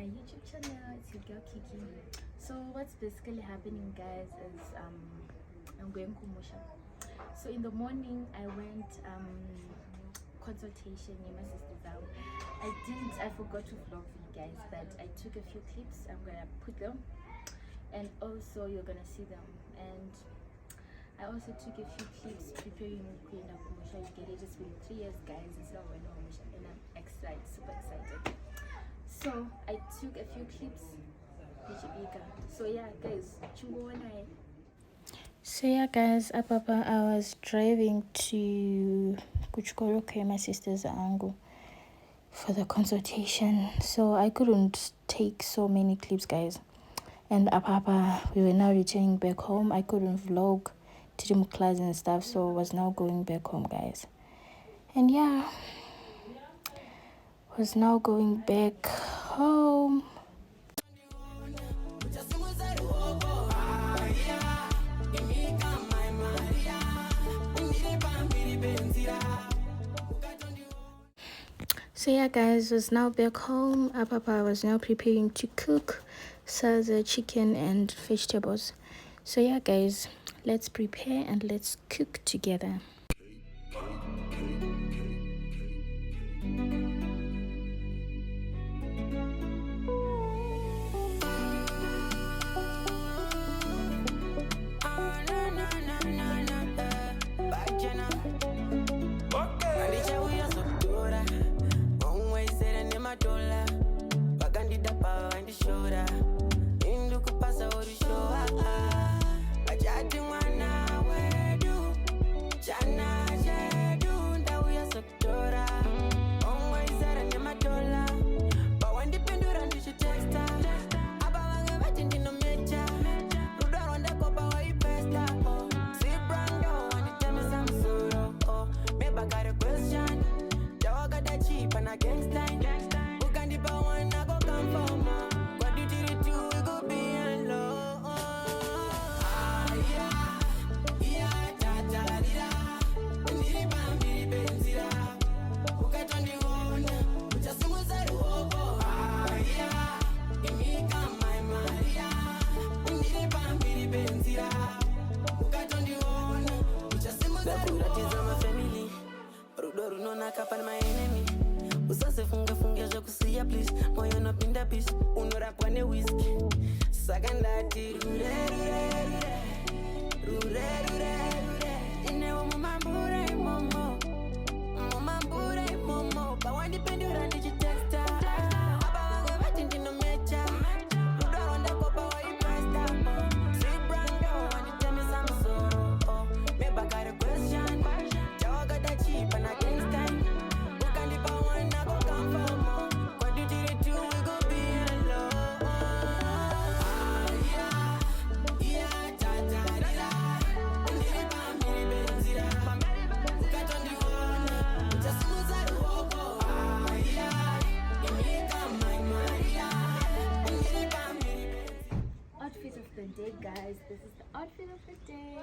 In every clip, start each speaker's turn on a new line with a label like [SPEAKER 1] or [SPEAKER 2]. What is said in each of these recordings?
[SPEAKER 1] YouTube channel. It's your girl Kiki. So what's basically happening, guys, is I'm going kumusha. So in the morning I went consultation with my sister's out. I forgot to vlog for you guys, but I took a few clips. I'm gonna put them, and also you're gonna see them. And I also took a few clips preparing Queen Kumusha. You get it, it's been 3 years, guys. It's not when and I'm excited, super excited. So I took a few clips. So yeah, guys, Papa, I was driving to Kuchukoroke, my sister's angle, for the consultation. So I couldn't take so many clips, guys. And Papa, we were now returning back home. I couldn't vlog, teaching class and stuff, so I was now going back home, guys. And yeah, was now going back home. So yeah, guys, was now back home. Papa was now preparing to cook salsa, chicken and vegetables. So yeah, guys, let's prepare and let's cook together. Guys, this is the outfit of the day.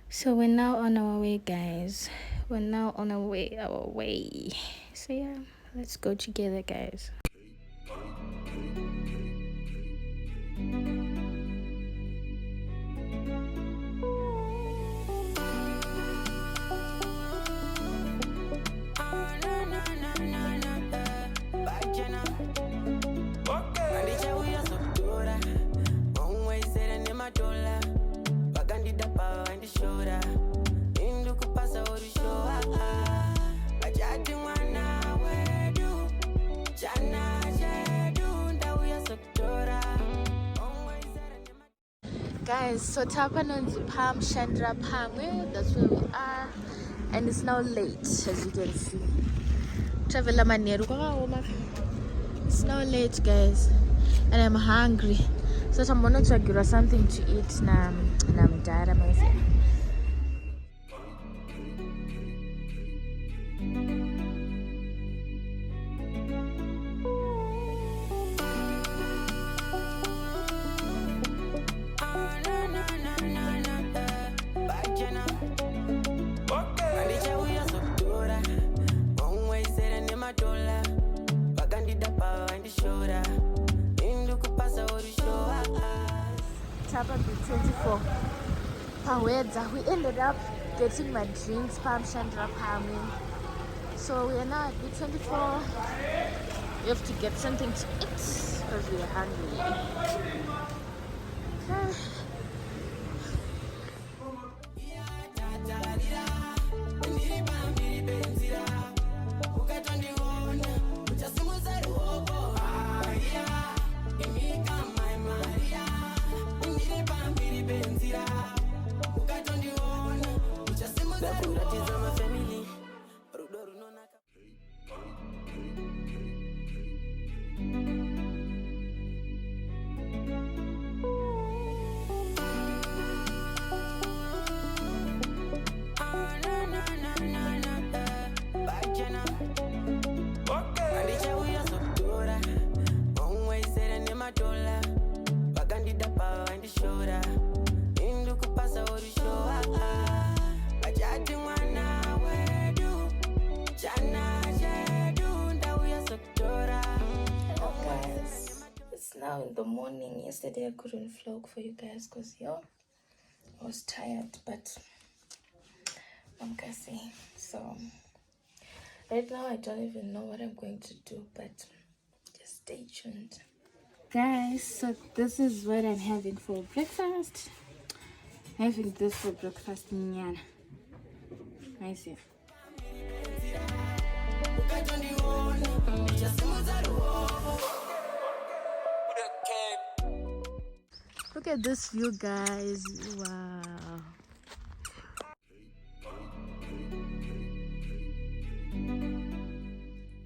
[SPEAKER 1] So we're now on our way, guys. We're now on our way. So yeah, let's go together, guys. Guys, so Tapanonzi Palm, Chandra Palm, that's where we are, and it's now late, as you can see. It's now late, guys, and I'm hungry, so I'm gonna try something to eat. I'm tired, $1 about B24 Pawedza. We ended up getting my drinks Pam Chandra Pam. So we are now at B24. We have to get something to eat because we are hungry. Now in the morning. Yesterday I couldn't vlog for you guys because I was tired, but I'm guessing. So right now I don't even know what I'm going to do, but just stay tuned. Guys, so this is what I'm having for breakfast. Having this for breakfast, Nyana. Nice. Look at this view, guys. Wow.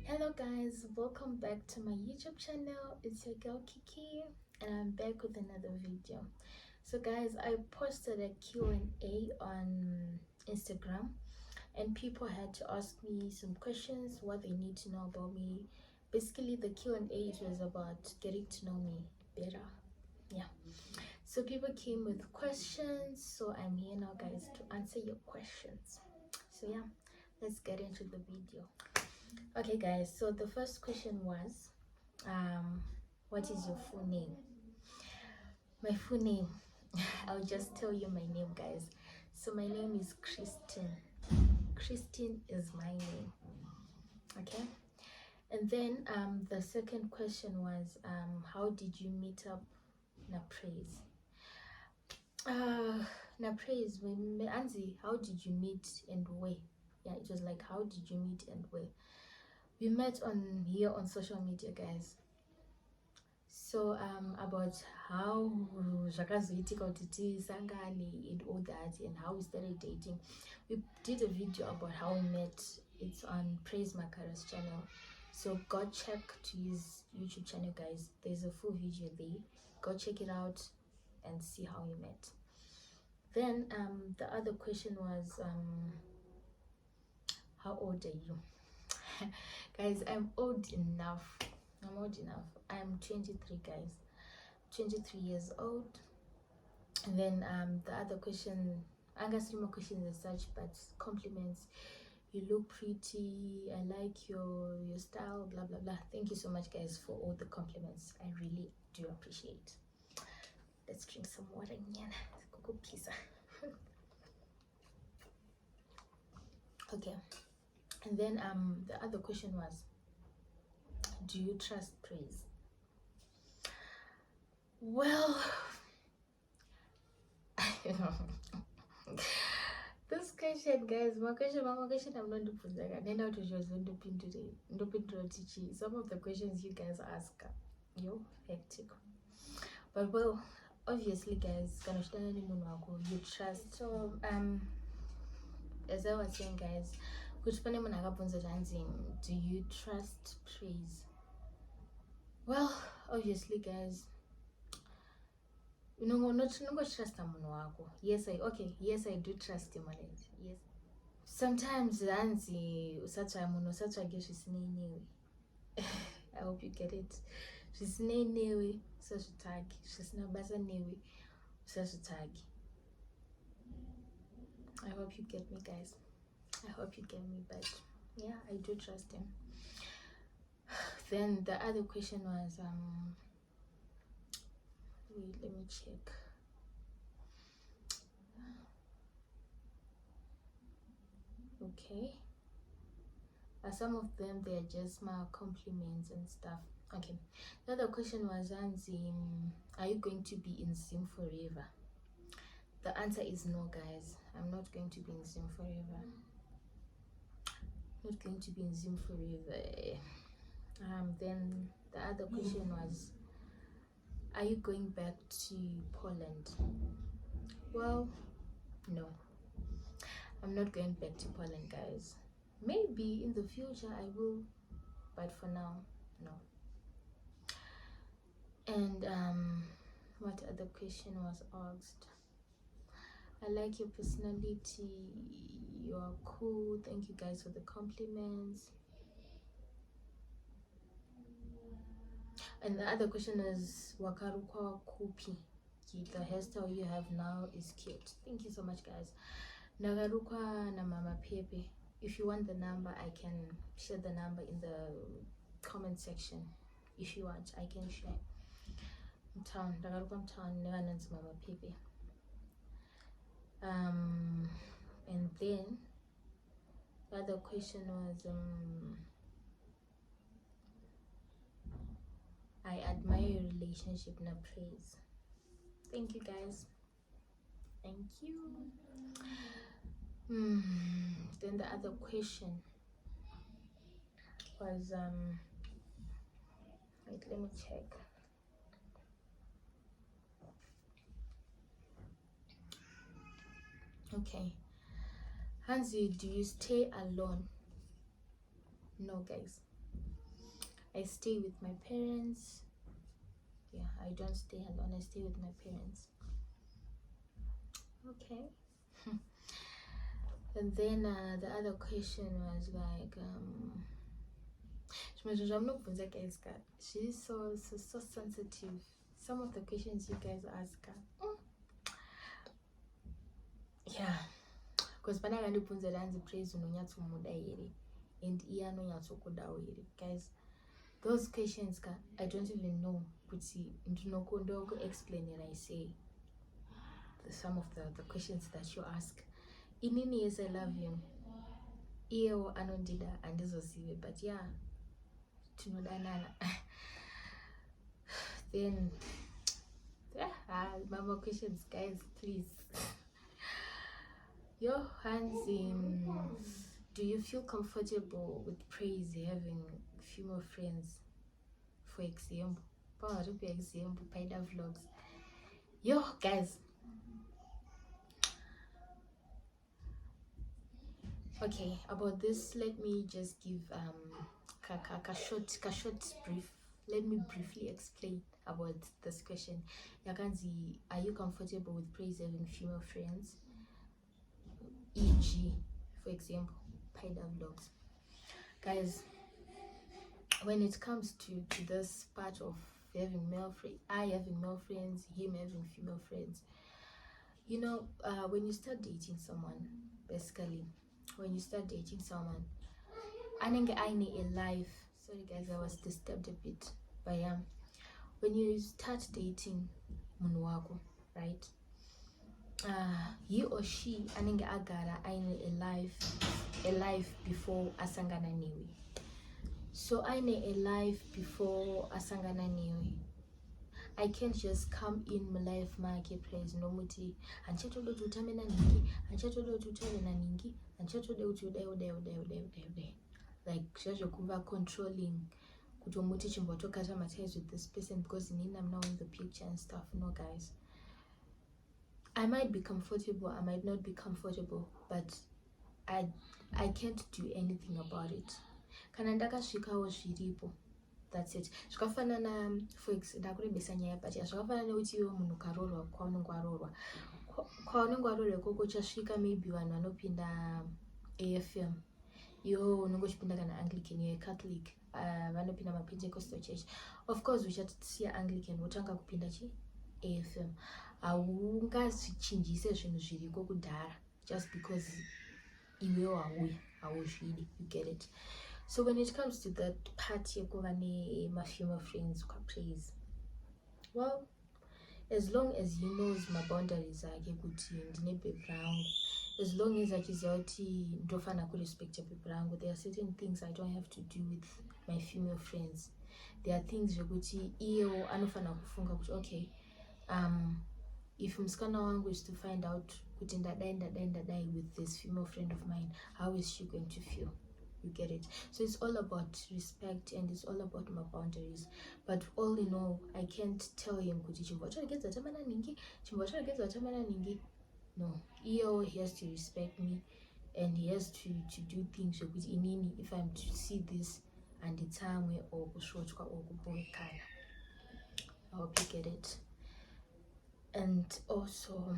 [SPEAKER 1] Hello guys, welcome back to my YouTube channel. It's your girl Kiki and I'm back with another video. So guys, I posted a Q&A on Instagram and people had to ask me some questions, what they need to know about me. Basically the Q&A was about getting to know me better. Yeah, so people came with questions, so I'm here now guys to answer your questions. So yeah, let's get into the video. Okay guys, so the first question was what is your full name? My full name, I'll just tell you my name guys. So my name is Christine. Christine is my name. Okay, and then the second question was how did you meet up na Praise? Na Praise, Anzi, how did you meet and where? Yeah, it was like how did you meet and where? We met on here on social media guys. So about how zvakazoitika kuti tisangane and all that and how we started dating. We did a video about how we met. It's on Praise Makara's channel. So go check to his YouTube channel guys. There's a full video there. Go check it out and see how we met. Then the other question was how old are you? Guys, I'm old enough. I'm 23 guys, 23 years old. And then the other question, I guess no more questions as such, but compliments. You look pretty, I like your style, blah blah blah. Thank you so much guys for all the compliments. I really do appreciate. Let's drink some water. Okay, and then the other question was, do you trust Praise? Well, this question guys, my question I'm not some of the questions you guys ask hectic, but well, obviously guys, you trust. So as I was saying guys, do you trust Praise? Well, obviously guys, not trust yes I do trust him on it. Yes, sometimes I hope you get it. I hope you get me guys. I hope you get me, but yeah, I do trust him. Then the other question was wait, let me check. Okay. Some of them, they're just my compliments and stuff. Okay. The other question was, are you going to be in Zim forever? The answer is no, guys. I'm not going to be in Zim forever. Not going to be in Zim forever. Then the other question was, are you going back to Poland? Well, no. I'm not going back to Poland, guys. Maybe in the future I will, but for now, no. And what other question was asked? I like your personality, you are cool, thank you guys for the compliments. And the other question is, wakarukwa kupi? The hairstyle you have now is cute. Thank you so much, guys. Nagarukwa na Mama Pepe. If you want the number, I can share the number in the comment section. If you want, I can share. Town, Nagarukwa town, never knows Mama Pepe. And then the other question was, I admire your relationship, na praise. Thank you, guys. Thank you. Then the other question was, wait, let me check. Okay. Hansi, do you stay alone? No, guys. I stay with my parents. Yeah, I don't stay alone. I stay with my parents. Okay. And then the other question was like, guys, she's so sensitive. Some of the questions you guys ask her. Yeah, because when I praise and guys, those questions I don't even know. Explain and I say some of the questions that you ask. Inini, yes, I love you. Iyo anondida andizosiwe, but yeah, tinodanana. Then mama questions, guys, please. Your hands in. Do you feel comfortable with praise having female friends? For example, Paida vlogs. Yo, guys. Okay, about this, let me just give a short brief. Let me briefly explain about this question. Yakanzi, are you comfortable with praise having female friends? E.g., for example, Paida vlogs. Guys, when it comes to this part of having male friends, I having male friends, him having female friends, you know, when you start dating someone, basically, when you start dating someone, I need a life. Sorry guys, I was disturbed a bit, but when you start dating Munuwako, right? He or she aninge agara a life before asangana niwe. So I need a life before asangana niwe. I can't just come in my life marketplace no muti anchatodo tutamena ningi anchatodo tutamena ningi anchatodo ude like just kuva controlling kutomuti chimbotoka ties with this person because I'm now in the picture and stuff. No, guys, I might be comfortable, I might not be comfortable, but I can't do anything about it. Kanandaka shikawo shiripo. That's it. Zvakafanana, for example, ndakurebesa nyaya yapatia. Zvakafanana kuti iwe munhu karorwa kwaunenge warorwa. Kwaunenge warorwa ikoko chasvika maybe vanhu vanopinda AFM. Iwo unenge uchipinda kana Anglican, you're a Catholic. Vanopinda maPentecostal church. Of course, uchasiya Anglican, wotanga kupinda AFM. Haungazvichinjise zvinhu zviriko kudhara just because iwewo hauzvidi. You get it? So when it comes to that part yekuvane female friends praise, well, as long as he knows my boundaries ake kuti ndine background, as long as achiziva kuti ndofana kurespecta pepa rangu. There are certain things I don't have to do with my female friends. There are things zvekuti iyo anofana kufunga kuti okay, if musikana wangu is to find out kuti ndadai with this female friend of mine, how is she going to feel? You get it? So it's all about respect and it's all about my boundaries. But all in all, I can't tell him kuti chimbocharegedza tamana ningi. No, EO, he has to respect me and he has to do things with inini if I'm to see this and it's time or kushotwa or kuboekana. I hope you get it. And also,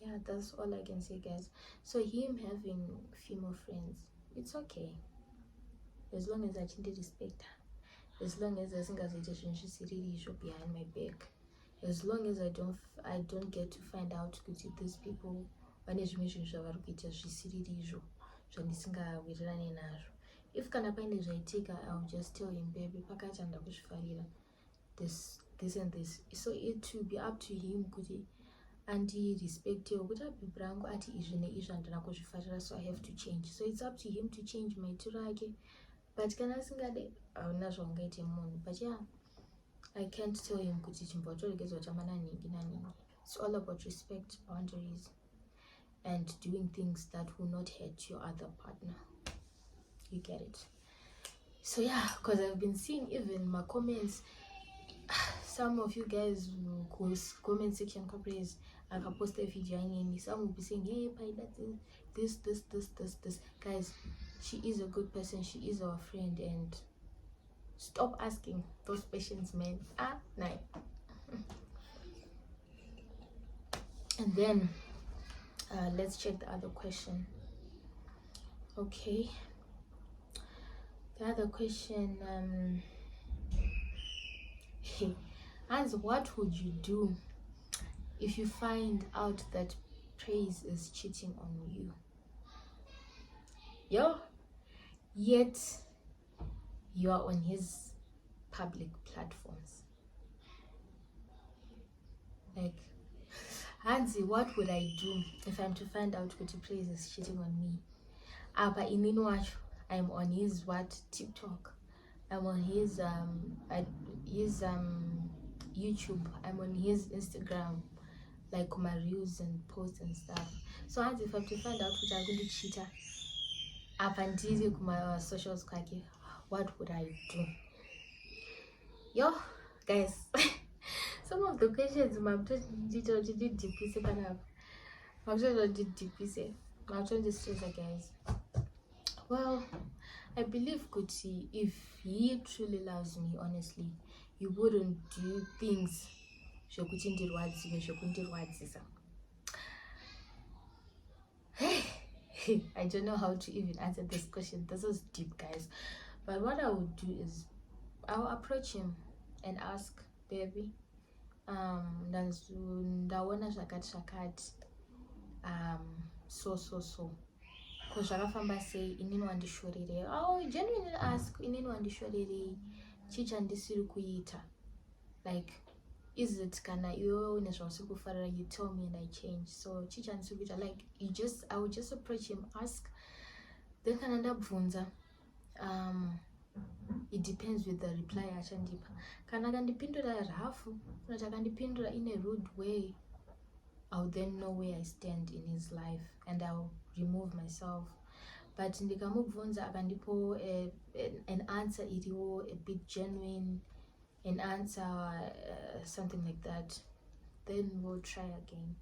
[SPEAKER 1] yeah, that's all I can say, guys. So him having female friends, it's okay. As long as I can respect her. As long as I think as a really behind my back. As long as I don't get to find out kuti these people vane zvimwe zvinhu zvavari kuita zvisiriri izvo zvandisingawirirani nazvo. If kana paine zvaitika, I'll just tell him, baby, pakati handida kuzvifarira this and this. So it will be up to him kuti andirespectewo kuti abhipi rangu ati izvi neizvi handina kuzvifarira, so I have to change. So it's up to him to change maitiro ake. But kana asingade, hauna zvaungaite munhu. But yeah, I can't tell him kuti chimbotoregedzwa chamana ningi naningi. It's all about respect, boundaries, and doing things that will not hurt your other partner. You get it? So yeah, because I've been seeing even my comments, some of you guys who comment section praise, I can post a video and some will be saying, hey, this. Guys, she is a good person, she is our friend, and stop asking those questions, man. Nah. And then let's check the other question. Okay, the other question as what would you do if you find out that Praise is cheating on you? Yet you are on his public platforms. Like, Hansi, what would I do if I'm to find out that Praise is cheating on me? But I'm on his TikTok. I'm on his YouTube. I'm on his Instagram, like my reels and posts and stuff. So Hansi, if I'm to find out which I'm going to cheat up until my socials, what would I do? Guys, some of the questions I'm just guys. Well, I believe Kuti, if he truly loves me, honestly, you wouldn't do things. I don't know how to even answer this question. This is deep, guys. But what I would do is I'll approach him and ask, baby, ndaona zvakati so ko zvakafamba sei, inini wandishorerei? I'll genuinely ask, inini wandishorerei? Chii chandisiri kuita? Like, is it kana iwewe une zvausiri kufarira, you tell me and I change. So chii chandisiri kuita? Like, I would just approach him, ask, then kana ndabvunza, it depends with the reply achandipa. Kana akandipindura rafu, kana akandipindura in a rude way, I'll then know where I stand in his life and I'll remove myself. But ndikamubvunza akandipo an answer iriwo a bit genuine, an answer something like that, then we'll try again.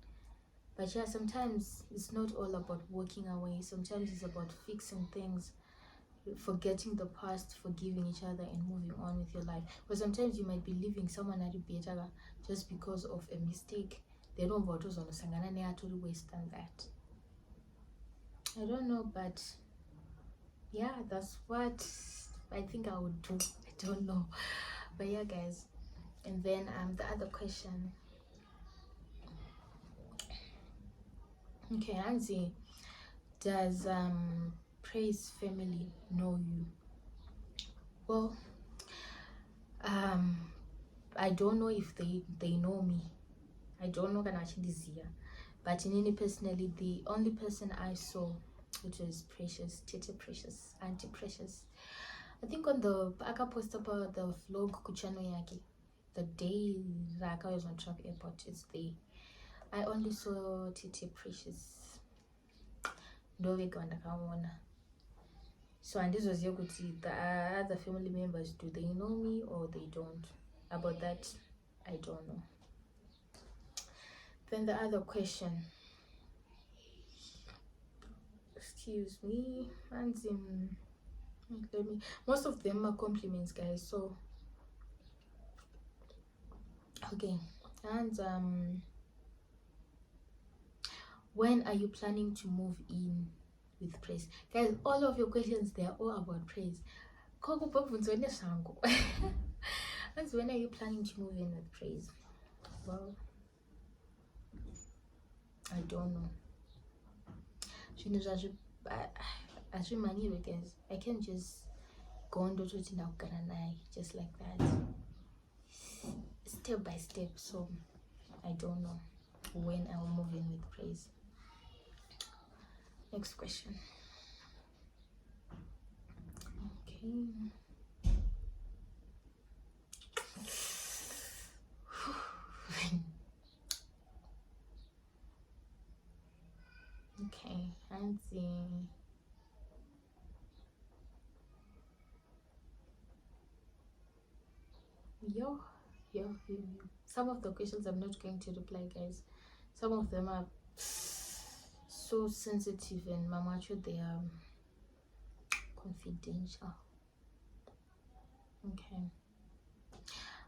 [SPEAKER 1] But yeah, sometimes it's not all about walking away. Sometimes it's about fixing things, forgetting the past, forgiving each other and moving on with your life. But sometimes you might be leaving someone at better just because of a mistake. They don't want to waste than that. I don't know, but yeah, that's what I think I would do. I don't know, but yeah, guys. And then the other question. Okay, Hansi, does Praise family know you? Well, I don't know if they know me. I don't know kana vachindiziva, But in any personally, the only person I saw, which was Precious, Tete Precious, Auntie Precious. I think on the Aka post about the vlog Kuchano Yaki, the day Raka was on Trump Airport, it's the I only saw Tete Precious. So and this was Yoguti, the other family members, do they know me or they don't? About that, I don't know. Then the other question, excuse me, and most of them are compliments, guys. So okay, and when are you planning to move in with Praise? Guys, all of your questions, they are all about Praise. And when are you planning to move in with Praise? Well, I don't know. As money, because I can't just go on to just like that, step by step. So I don't know when I will move in with Praise. Next question. Okay. Okay, and see. Yo. Some of the questions I'm not going to reply, guys. Some of them are so sensitive, and Mamacho, they are confidential. Okay.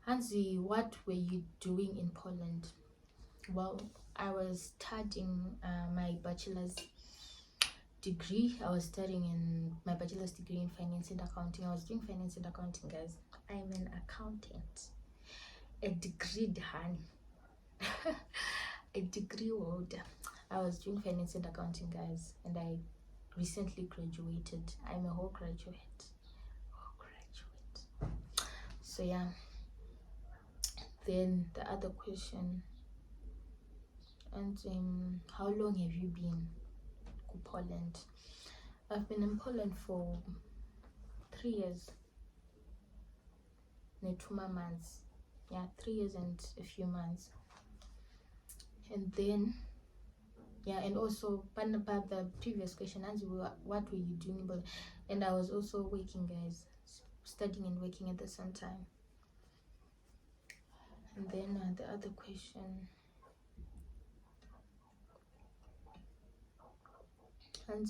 [SPEAKER 1] Hansi, what were you doing in Poland? Well, I was studying my bachelor's degree. I was studying in my bachelor's degree in finance and accounting. I was doing finance and accounting, guys. I'm an accountant, a degree honey. A degree holder. I was doing finance and accounting, guys, and I recently graduated. I'm a whole graduate. So yeah. Then the other question, and how long have you been in Poland? I've been in Poland for 3 years. 2 months. Yeah, 3 years and a few months. And then yeah, and also about the previous question, what were you doing about? And I was also working, guys, studying and working at the same time. And then the other question, and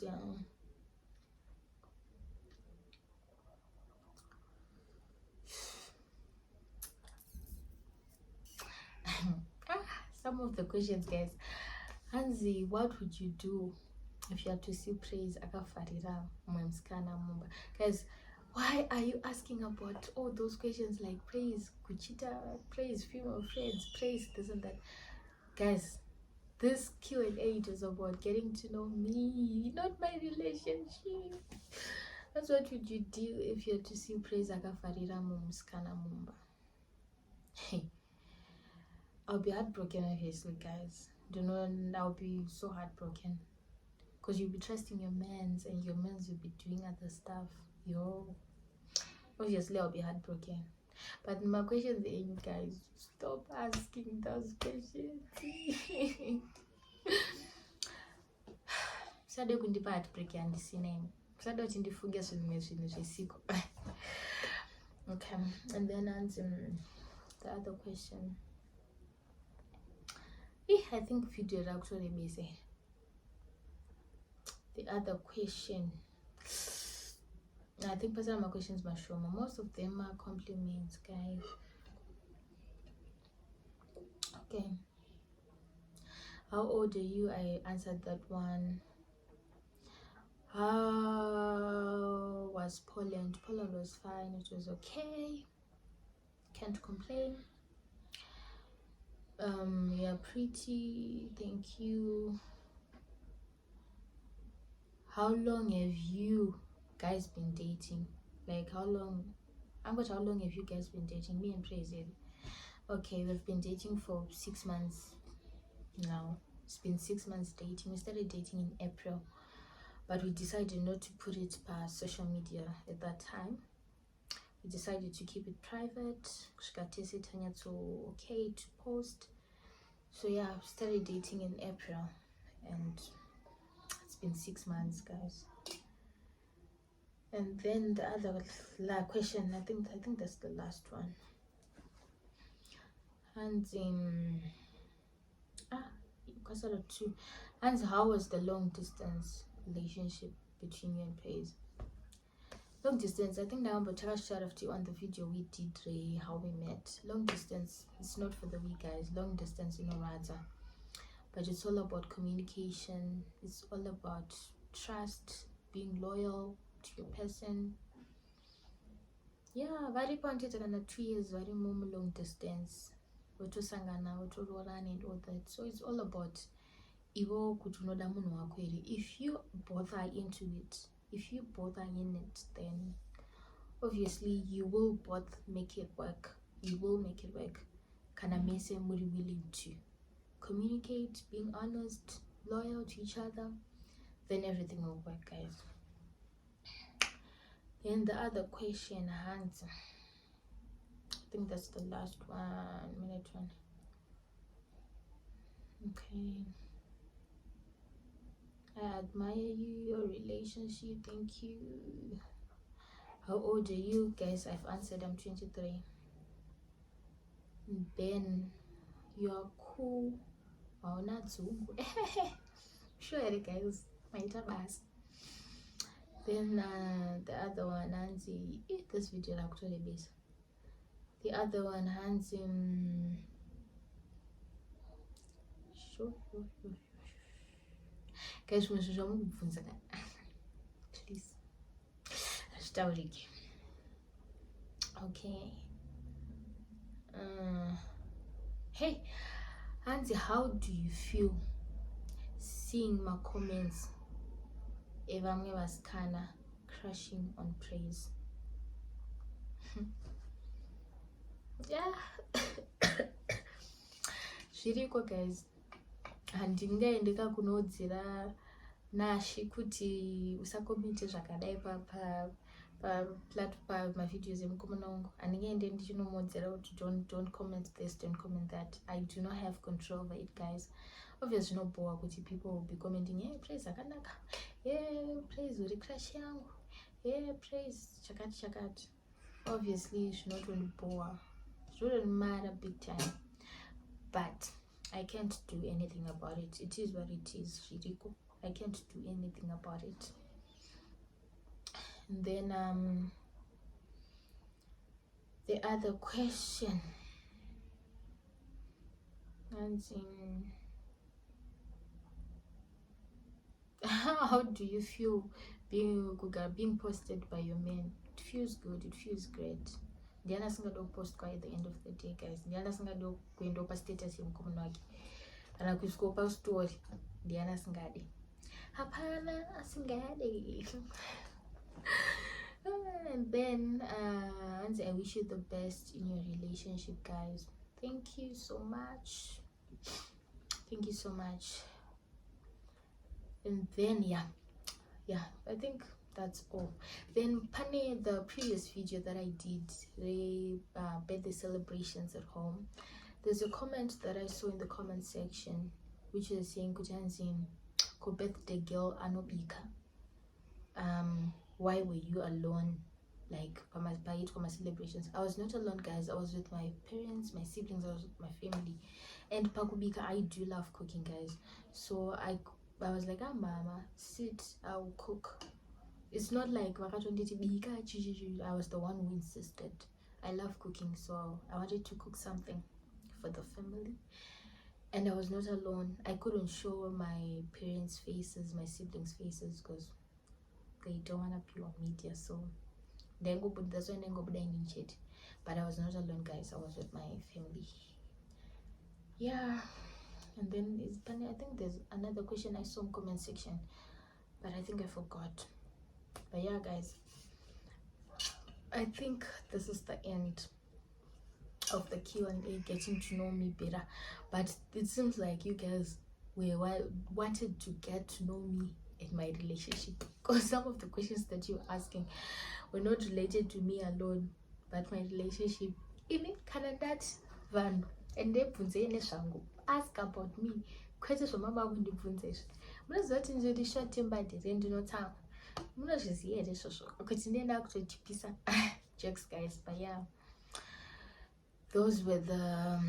[SPEAKER 1] some of the questions, guys. Hansi, what would you do if you had to see Praise akafarira mwemskana mumba? Guys, why are you asking about all those questions like Praise kuchita, Praise female friends, Praise this and that? Guys, this Q&A is about getting to know me, not my relationship. That's what would you do if you had to see Praise akafarira mwemskana mumba? Hey, I'll be heartbroken, obviously, guys. Do not, I'll be so heartbroken, because you'll be trusting your mans and your mans will be doing other stuff. Obviously I'll be heartbroken. But my question is, you guys, stop asking those questions. Sade kundipa heartbreak andisina sade uchindifungia zvinhu zvisiko. Okay, and then the other question, I think video actually busy. The other question, I think most of my questions mashoma. Most of them are compliments, guys. Okay. How old are you? I answered that one. How was Poland? Poland was fine. It was okay. Can't complain. You're pretty. Thank you. How long have you guys been dating? Like how long? How long have you guys been dating? Me and Praise. Okay, we've been dating for 6 months now. It's been 6 months dating. We started dating in April, but we decided not to put it past social media at that time. We decided to keep it private. Okay to post. So yeah, we started dating in April, and it's been 6 months, guys. And then the other question, I think that's the last one. And and how was the long distance relationship between you and Praise? Long distance, I think now, but I shout out to you on the video we did how we met. Long distance, it's not for the weak, guys. Long distance, matter, but it's all about communication. It's all about trust, being loyal to your person. Yeah, very important. And 2 years, very more long distance. And all that. So it's all about if you both are into it, if you both are in it, then obviously you will both make it work. You will make it work. Can I make somebody willing to communicate, being honest, loyal to each other, then everything will work, guys. Then the other question, Hans, I think that's the last one. Minute one. Okay. I admire you, your relationship. Thank you. How old are you, guys? I've answered. I'm 23. Ben, you are cool. Oh, not so. Sure, guys. My tabas. Then the other one, Nancy. This video actually base. The other one, Nancy. Sure. Guys, please. Okay. Hey, Nancy, how do you feel seeing my comments evamwe vasikana crushing on Praise? Yeah. Zviriko, guys. Handingaendeka kunodzira Nashi kuti usakommente zvakadai pamavideos emukomana wangu. Handingaende ndichinomodzera kuti don't comment this, don't comment that. I do not have control over it, guys. Obviously no bore kuti people will be commenting, hey, Praise akanaka, hey, Praise uri crush yangu, hey, Praise chakati. Obviously it should not really bore. It wouldn't matter big time. But I can't do anything about it. It is what it is, Shiriko. I can't do anything about it. And then the other question, and how do you feel being posted by your man? It feels good. It feels great. Ndiana singado post kwa at the end of the day, guys. Ndiana singado kuenda pa status yemukomana wake kana kuskopa story. Ndiana singade. Hapana, asingade. And then I wish you the best in your relationship, guys. Thank you so much. Thank you so much. And then yeah, I think that's all. Then Pane, the previous video that I did, the birthday celebrations at home, there's a comment that I saw in the comment section which is saying Kujanzin ko birthday girl Anobika, why were you alone, like for my celebrations? I was not alone, guys. I was with my parents, my siblings, I was with my family. And pakubika, I do love cooking, guys. So I was like, mama, sit, I'll cook. It's not like I was the one who insisted. I love cooking, so I wanted to cook something for the family. And I was not alone. I couldn't show my parents' faces, my siblings' faces, because they don't want to be on media. So that's why I go in chat. But I was not alone, guys. I was with my family. Yeah. And then I think there's another question I saw in comment section, but I think I forgot. But yeah, guys, I think this is the end of the Q&A, getting to know me better. But it seems like you guys wanted to get to know me and my relationship, because some of the questions that you're asking were not related to me alone, but my relationship. Even Canada van and they ask about me. Questions from Mama when they punzes. Munozoti nje short timbadi ndinotanga. Munozviziva here shosho. Kuti ndenda kutotipisa. Jokes guys, but yeah. Those were the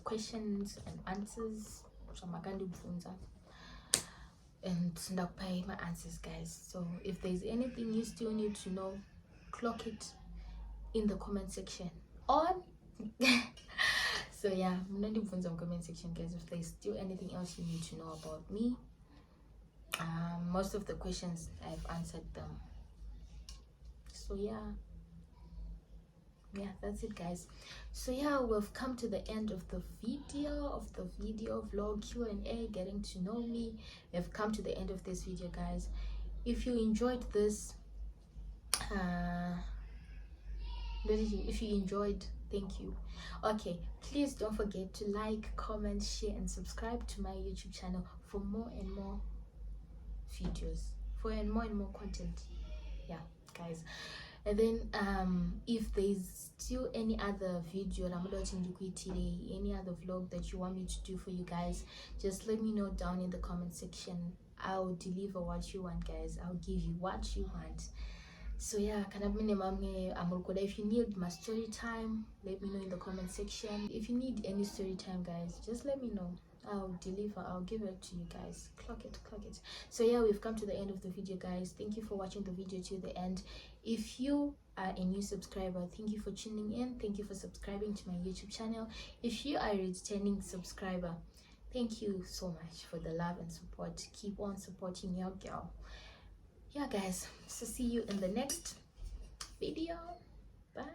[SPEAKER 1] questions and answers from Magandibvunza. And ndakupai my answers, guys. So if there's anything you still need to know, clock it in the comment section on. So yeah, munondibvunza in comment section, guys, if there's still anything else you need to know about me. Most of the questions I've answered them. So yeah, that's it, guys. So yeah, we've come to the end of the video vlog Q&A, getting to know me. We've come to the end of this video, guys. If you enjoyed this, if you enjoyed, thank you. Okay, please don't forget to like, comment, share and subscribe to my YouTube channel for more and more videos, for more and more content. Yeah, guys. And then if there's still any other video, any other vlog that you want me to do for you guys, just let me know down in the comment section. I'll deliver what you want, guys. I'll give you what you want. So yeah, if you need my story time, let me know in the comment section. If you need any story time, guys, just let me know. I'll deliver, I'll give it to you guys. Clock it. So yeah, we've come to the end of the video, guys. Thank you for watching the video to the end. If you are a new subscriber, thank you for tuning in. Thank you for subscribing to my YouTube channel. If you are a returning subscriber, thank you so much for the love and support. Keep on supporting your girl. Yeah, guys, so see you in the next video. Bye.